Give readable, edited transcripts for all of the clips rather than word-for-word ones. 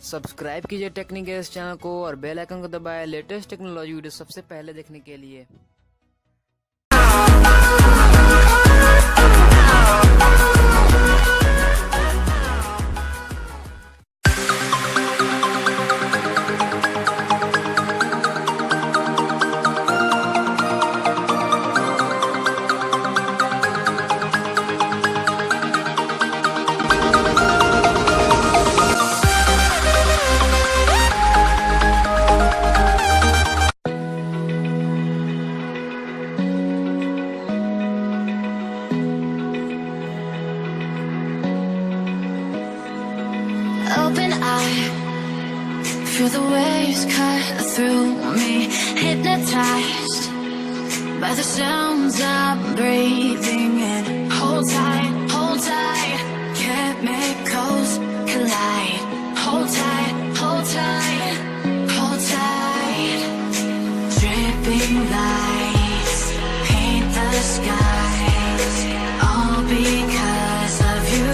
Subscribe कीजिए technique इस channel को और बेल आइकन को दबाएं लेटेस्ट टेक्नोलॉजी वीडियो सबसे पहले देखने के लिए। Open eye, feel the waves cut through me, hypnotized by the sounds I'm breathing in. Hold tight, chemicals collide. Hold tight, hold tight, hold tight. Dripping lights paint the skies, all because of you.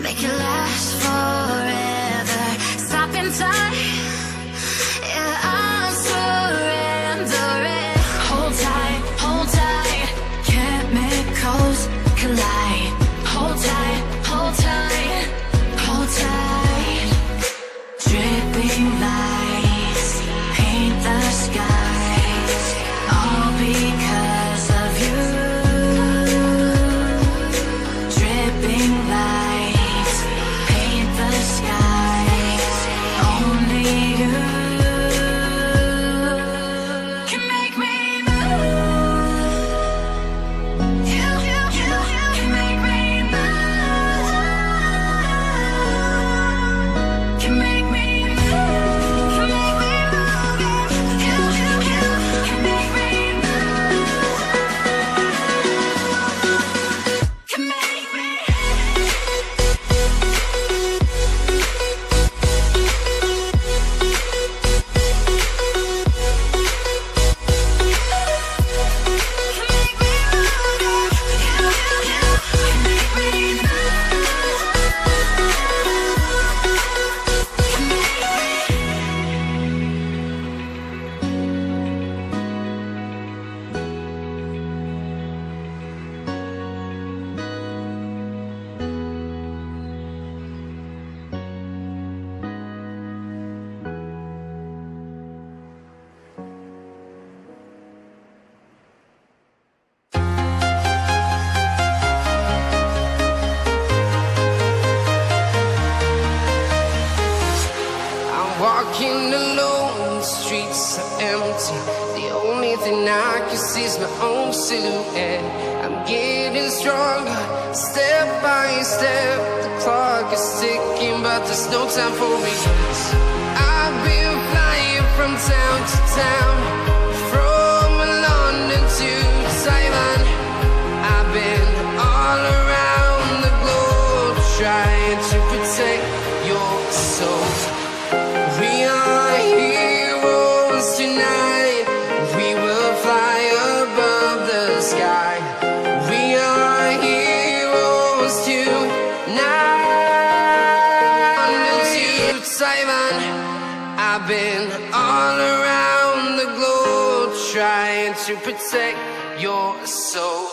Make it last forever. Stop in time. Yeah, I'm surrendering. Hold tight, chemicals collide. Hold tight, hold tight, hold tight. Dripping lights paint the skies, all because of you. Dripping lights paint the skies, only you can make me move. You can make me move. Can make me move. Can make me move. You can make me move. Can make me. Walking alone, the streets are empty. The only thing I can see is my own silhouette. I'm getting stronger, step by step. The clock is ticking, but there's no time for me. I've been flying from town to town, from London to Taiwan. I've been all around the globe, trying to protect your soul. We are heroes tonight. We will fly above the sky. We are heroes tonight. To Taiwan, I've been all around the globe, trying to protect your soul.